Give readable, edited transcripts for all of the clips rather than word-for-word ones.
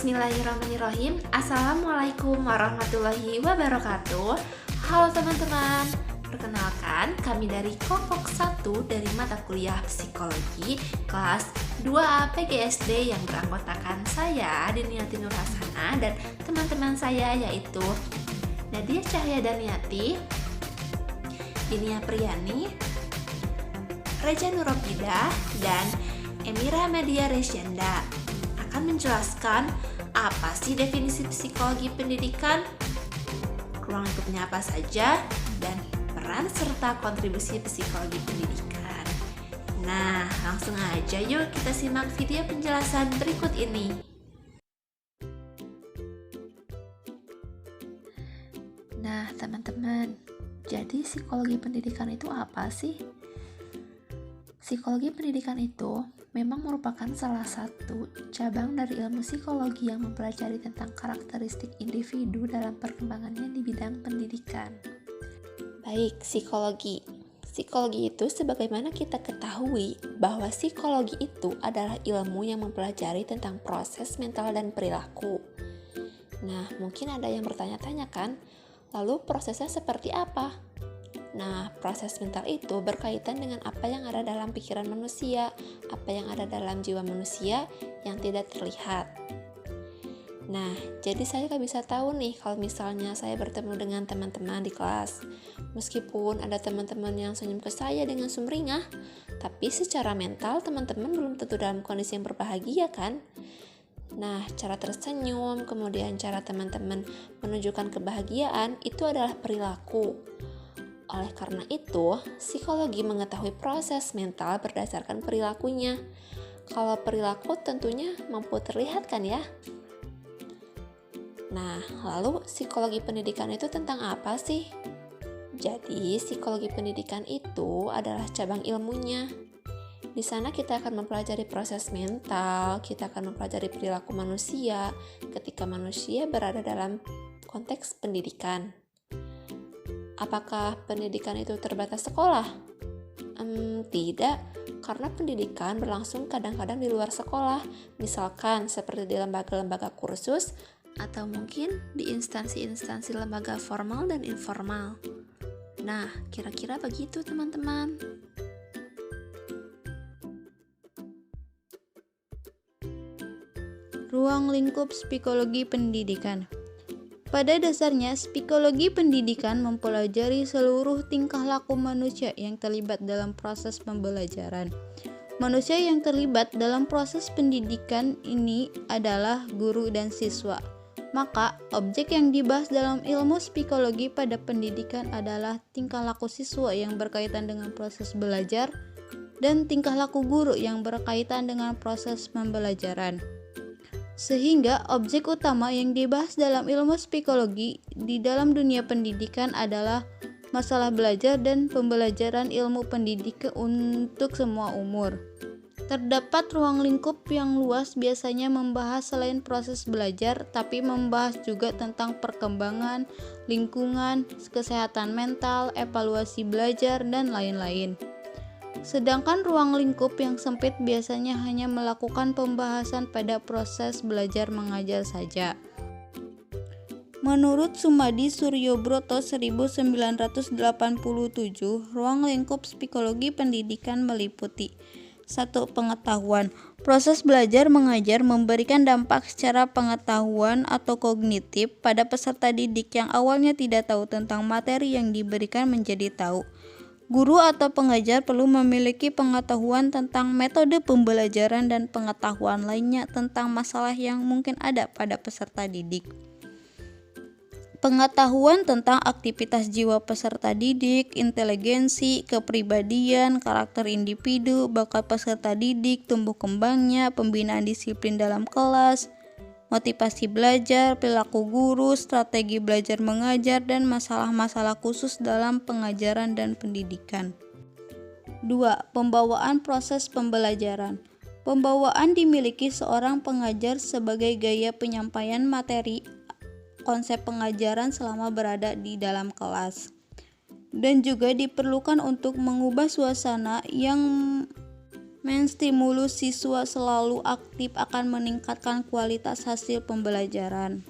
Bismillahirrahmanirrahim. Assalamualaikum warahmatullahi wabarakatuh. Halo teman-teman, perkenalkan kami dari kelompok 1 dari mata kuliah psikologi kelas 2A PGSD yang beranggotakan saya Diniati Nur Hasanah dan teman-teman saya yaitu Nadia Cahya Daniati, Dinia Priyani, Reja Nuropidah, dan Emira Media Resyanda akan menjelaskan apa sih definisi psikologi pendidikan, ruang lingkupnya apa saja, dan peran serta kontribusi psikologi pendidikan. Nah, langsung aja yuk kita simak video penjelasan berikut ini. Nah, teman-teman, jadi psikologi pendidikan itu apa sih? Psikologi pendidikan itu memang merupakan salah satu cabang dari ilmu psikologi yang mempelajari tentang karakteristik individu dalam perkembangannya di bidang pendidikan. Baik, psikologi. Psikologi itu sebagaimana kita ketahui bahwa psikologi itu adalah ilmu yang mempelajari tentang proses mental dan perilaku. Nah, mungkin ada yang bertanya-tanya kan, lalu prosesnya seperti apa? Nah, proses mental itu berkaitan dengan apa yang ada dalam pikiran manusia, apa yang ada dalam jiwa manusia yang tidak terlihat. Nah, jadi saya gak bisa tahu nih kalau misalnya saya bertemu dengan teman-teman di kelas. Meskipun ada teman-teman yang senyum ke saya dengan sumringah, tapi secara mental teman-teman belum tentu dalam kondisi yang berbahagia kan? Nah, cara tersenyum, kemudian cara teman-teman menunjukkan kebahagiaan itu adalah perilaku. Oleh karena itu, psikologi mengetahui proses mental berdasarkan perilakunya. Kalau perilaku tentunya mampu terlihat kan ya? Nah, lalu psikologi pendidikan itu tentang apa sih? Jadi, psikologi pendidikan itu adalah cabang ilmunya. Di sana kita akan mempelajari proses mental, kita akan mempelajari perilaku manusia ketika manusia berada dalam konteks pendidikan. Apakah pendidikan itu terbatas sekolah? Tidak, karena pendidikan berlangsung kadang-kadang di luar sekolah, misalkan seperti di lembaga-lembaga kursus, atau mungkin di instansi-instansi lembaga formal dan informal. Nah, kira-kira begitu teman-teman. Ruang lingkup psikologi pendidikan. Pada dasarnya, psikologi pendidikan mempelajari seluruh tingkah laku manusia yang terlibat dalam proses pembelajaran. Manusia yang terlibat dalam proses pendidikan ini adalah guru dan siswa. Maka, objek yang dibahas dalam ilmu psikologi pada pendidikan adalah tingkah laku siswa yang berkaitan dengan proses belajar dan tingkah laku guru yang berkaitan dengan proses pembelajaran. Sehingga objek utama yang dibahas dalam ilmu psikologi di dalam dunia pendidikan adalah masalah belajar dan pembelajaran ilmu pendidikan untuk semua umur. Terdapat ruang lingkup yang luas biasanya membahas selain proses belajar, tapi membahas juga tentang perkembangan, lingkungan, kesehatan mental, evaluasi belajar, dan lain-lain. Sedangkan ruang lingkup yang sempit biasanya hanya melakukan pembahasan pada proses belajar mengajar saja. Menurut Sumadi Suryobroto 1987, ruang lingkup psikologi pendidikan meliputi 1. Pengetahuan. Proses belajar mengajar memberikan dampak secara pengetahuan atau kognitif pada peserta didik yang awalnya tidak tahu tentang materi yang diberikan menjadi tahu. Guru atau pengajar perlu memiliki pengetahuan tentang metode pembelajaran dan pengetahuan lainnya tentang masalah yang mungkin ada pada peserta didik. Pengetahuan tentang aktivitas jiwa peserta didik, inteligensi, kepribadian, karakter individu, bakat peserta didik, tumbuh kembangnya, pembinaan disiplin dalam kelas, motivasi belajar, perilaku guru, strategi belajar mengajar, dan masalah-masalah khusus dalam pengajaran dan pendidikan. 2. Pembawaan proses pembelajaran. Pembawaan dimiliki seorang pengajar sebagai gaya penyampaian materi, konsep pengajaran selama berada di dalam kelas. Dan juga diperlukan untuk mengubah suasana yang Menstimulus siswa selalu aktif akan meningkatkan kualitas hasil pembelajaran.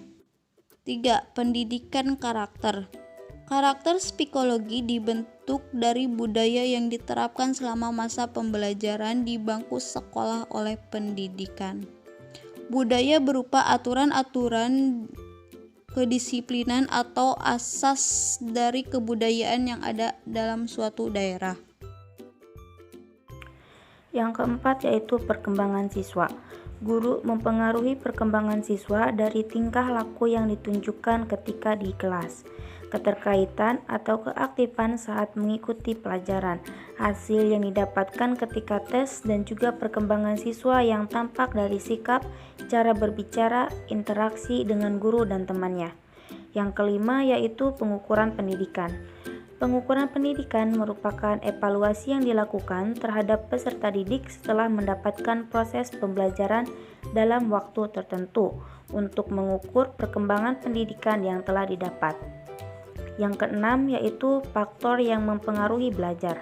3. Pendidikan karakter. Karakter psikologi dibentuk dari budaya yang diterapkan selama masa pembelajaran di bangku sekolah oleh pendidikan. Budaya berupa aturan-aturan kedisiplinan atau asas dari kebudayaan yang ada dalam suatu daerah. Yang keempat yaitu perkembangan siswa. Guru mempengaruhi perkembangan siswa dari tingkah laku yang ditunjukkan ketika di kelas, keterkaitan atau keaktifan saat mengikuti pelajaran, hasil yang didapatkan ketika tes, dan juga perkembangan siswa yang tampak dari sikap, cara berbicara, interaksi dengan guru dan temannya. Yang kelima yaitu pengukuran pendidikan. Pengukuran pendidikan merupakan evaluasi yang dilakukan terhadap peserta didik setelah mendapatkan proses pembelajaran dalam waktu tertentu untuk mengukur perkembangan pendidikan yang telah didapat. Yang keenam yaitu faktor yang mempengaruhi belajar.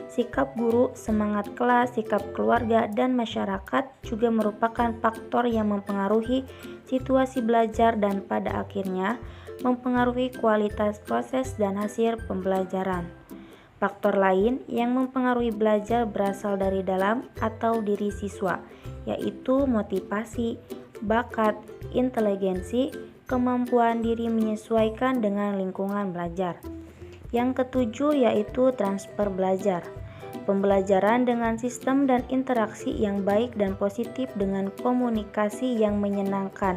Sikap guru, semangat kelas, sikap keluarga, dan masyarakat juga merupakan faktor yang mempengaruhi situasi belajar dan pada akhirnya mempengaruhi kualitas proses dan hasil pembelajaran. Faktor lain yang mempengaruhi belajar berasal dari dalam atau diri siswa, yaitu motivasi, bakat, inteligensi, kemampuan diri menyesuaikan dengan lingkungan belajar. Yang ketujuh yaitu transfer belajar. Pembelajaran dengan sistem dan interaksi yang baik dan positif dengan komunikasi yang menyenangkan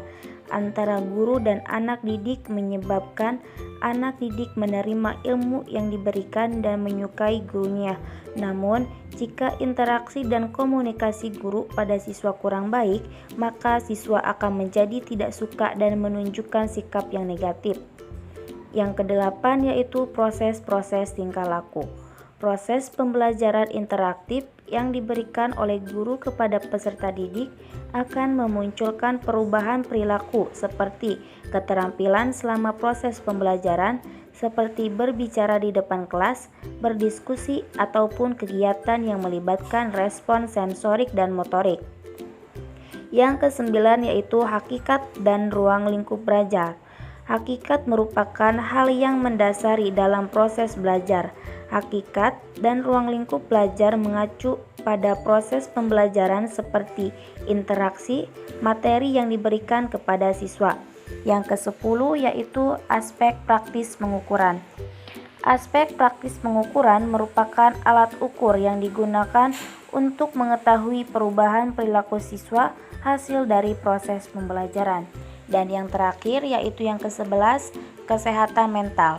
antara guru dan anak didik menyebabkan anak didik menerima ilmu yang diberikan dan menyukai gurunya. Namun, jika interaksi dan komunikasi guru pada siswa kurang baik, maka siswa akan menjadi tidak suka dan menunjukkan sikap yang negatif. Yang kedelapan yaitu proses-proses tingkah laku. Proses pembelajaran interaktif yang diberikan oleh guru kepada peserta didik akan memunculkan perubahan perilaku seperti keterampilan selama proses pembelajaran, seperti berbicara di depan kelas, berdiskusi, ataupun kegiatan yang melibatkan respon sensorik dan motorik. Yang kesembilan yaitu hakikat dan ruang lingkup belajar. Hakikat merupakan hal yang mendasari dalam proses belajar. Hakikat dan ruang lingkup belajar mengacu pada proses pembelajaran seperti interaksi, materi yang diberikan kepada siswa. Yang ke-10 yaitu aspek praktis pengukuran. Aspek praktis pengukuran merupakan alat ukur yang digunakan untuk mengetahui perubahan perilaku siswa hasil dari proses pembelajaran. Dan yang terakhir yaitu yang ke-11, kesehatan mental.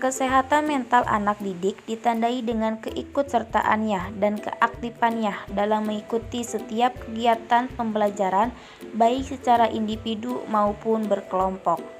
Kesehatan mental anak didik ditandai dengan keikutsertaannya dan keaktifannya dalam mengikuti setiap kegiatan pembelajaran baik secara individu maupun berkelompok.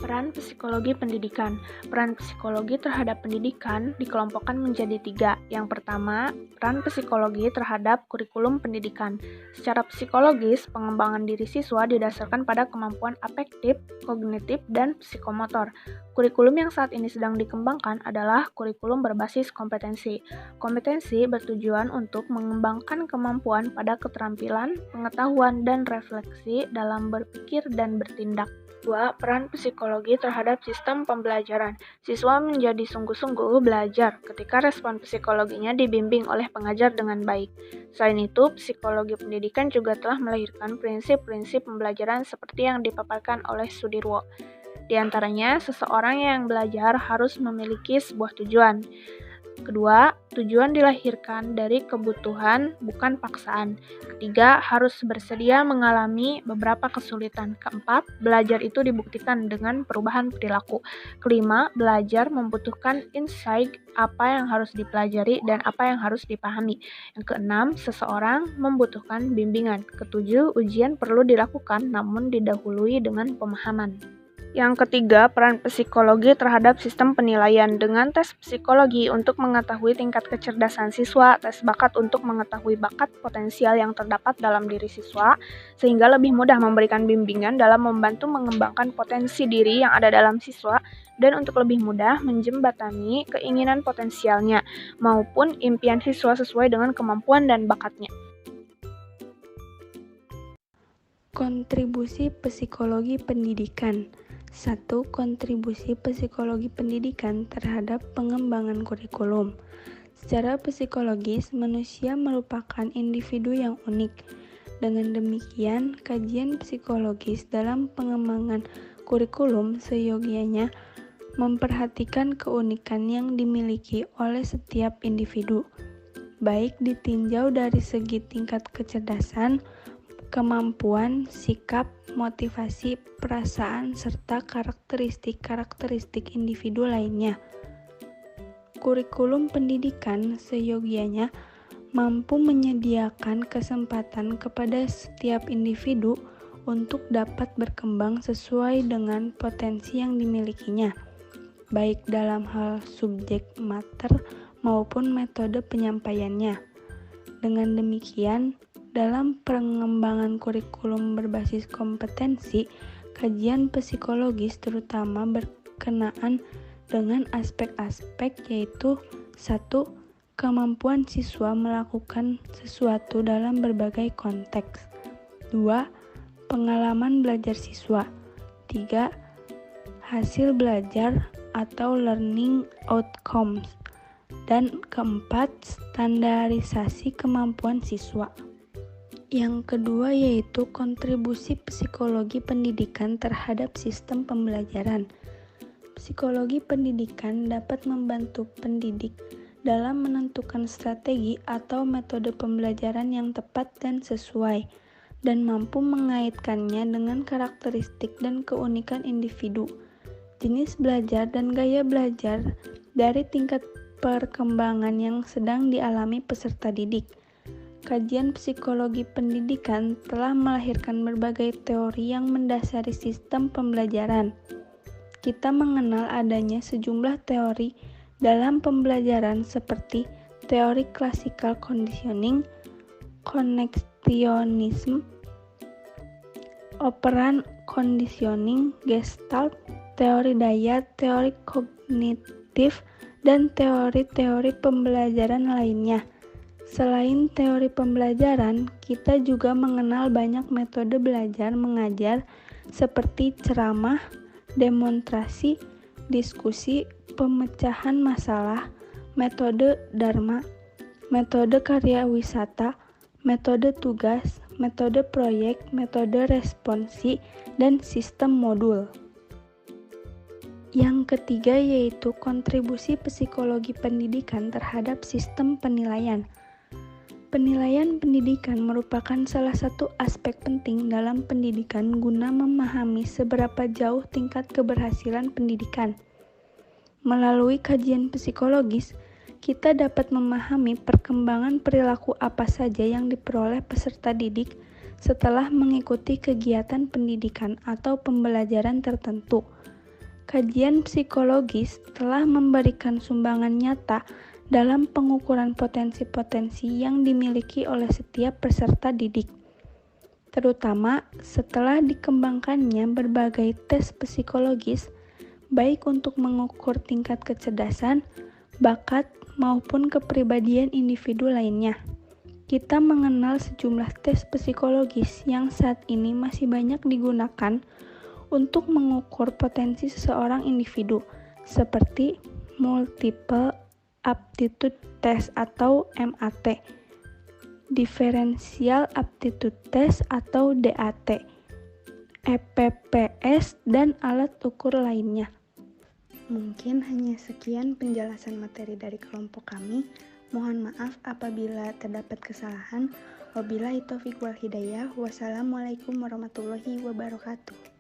Peran psikologi pendidikan. Peran psikologi terhadap pendidikan dikelompokkan menjadi 3. Yang pertama, peran psikologi terhadap kurikulum pendidikan. Secara psikologis, pengembangan diri siswa didasarkan pada kemampuan afektif, kognitif, dan psikomotor. Kurikulum yang saat ini sedang dikembangkan adalah kurikulum berbasis kompetensi. Kompetensi bertujuan untuk mengembangkan kemampuan pada keterampilan, pengetahuan, dan refleksi dalam berpikir dan bertindak. 2. Peran psikologi terhadap sistem pembelajaran. Siswa menjadi sungguh-sungguh belajar ketika respon psikologinya dibimbing oleh pengajar dengan baik. Selain itu, psikologi pendidikan juga telah melahirkan prinsip-prinsip pembelajaran seperti yang dipaparkan oleh Sudirwo. Di antaranya, seseorang yang belajar harus memiliki sebuah tujuan. Kedua, tujuan dilahirkan dari kebutuhan, bukan paksaan. Ketiga, harus bersedia mengalami beberapa kesulitan. Keempat, belajar itu dibuktikan dengan perubahan perilaku. Kelima, belajar membutuhkan insight apa yang harus dipelajari dan apa yang harus dipahami. Yang keenam, seseorang membutuhkan bimbingan. Ketujuh, ujian perlu dilakukan namun didahului dengan pemahaman. Yang ketiga, peran psikologi terhadap sistem penilaian dengan tes psikologi untuk mengetahui tingkat kecerdasan siswa, tes bakat untuk mengetahui bakat potensial yang terdapat dalam diri siswa, sehingga lebih mudah memberikan bimbingan dalam membantu mengembangkan potensi diri yang ada dalam siswa, dan untuk lebih mudah menjembatani keinginan potensialnya maupun impian siswa sesuai dengan kemampuan dan bakatnya. Kontribusi psikologi pendidikan. 1. Kontribusi psikologi pendidikan terhadap pengembangan kurikulum. Secara psikologis, manusia merupakan individu yang unik. Dengan demikian, kajian psikologis dalam pengembangan kurikulum seyogianya memperhatikan keunikan yang dimiliki oleh setiap individu, baik ditinjau dari segi tingkat kecerdasan, kemampuan, sikap, motivasi, perasaan, serta karakteristik-karakteristik individu lainnya. Kurikulum pendidikan seyogianya mampu menyediakan kesempatan kepada setiap individu untuk dapat berkembang sesuai dengan potensi yang dimilikinya, baik dalam hal subjek mater maupun metode penyampaiannya. Dengan demikian, dalam pengembangan kurikulum berbasis kompetensi, kajian psikologis terutama berkenaan dengan aspek-aspek yaitu 1. Kemampuan siswa melakukan sesuatu dalam berbagai konteks. 2. Pengalaman belajar siswa. 3. Hasil belajar atau learning outcomes. Dan keempat, standarisasi kemampuan siswa. Yang kedua yaitu kontribusi psikologi pendidikan terhadap sistem pembelajaran. Psikologi pendidikan dapat membantu pendidik dalam menentukan strategi atau metode pembelajaran yang tepat dan sesuai, dan mampu mengaitkannya dengan karakteristik dan keunikan individu, jenis belajar dan gaya belajar dari tingkat perkembangan yang sedang dialami peserta didik. Kajian psikologi pendidikan telah melahirkan berbagai teori yang mendasari sistem pembelajaran. Kita mengenal adanya sejumlah teori dalam pembelajaran seperti teori classical conditioning, connectionism, operant conditioning, Gestalt, teori daya, teori kognitif, dan teori-teori pembelajaran lainnya. Selain teori pembelajaran, kita juga mengenal banyak metode belajar mengajar seperti ceramah, demonstrasi, diskusi, pemecahan masalah, metode Dharma, metode karya wisata, metode tugas, metode proyek, metode responsi, dan sistem modul. Yang ketiga yaitu kontribusi psikologi pendidikan terhadap sistem penilaian. Penilaian pendidikan merupakan salah satu aspek penting dalam pendidikan guna memahami seberapa jauh tingkat keberhasilan pendidikan. Melalui kajian psikologis, kita dapat memahami perkembangan perilaku apa saja yang diperoleh peserta didik setelah mengikuti kegiatan pendidikan atau pembelajaran tertentu. Kajian psikologis telah memberikan sumbangan nyata dalam pengukuran potensi-potensi yang dimiliki oleh setiap peserta didik, terutama setelah dikembangkannya berbagai tes psikologis, baik untuk mengukur tingkat kecerdasan, bakat, maupun kepribadian individu lainnya. Kita mengenal sejumlah tes psikologis yang saat ini masih banyak digunakan untuk mengukur potensi seseorang individu, seperti multiple aptitude test atau MAT, differential aptitude test atau DAT, EPPS, dan alat ukur lainnya. Mungkin hanya sekian penjelasan materi dari kelompok kami. Mohon maaf apabila terdapat kesalahan. Wabillahi taufiq wal hidayah. Wassalamualaikum warahmatullahi wabarakatuh.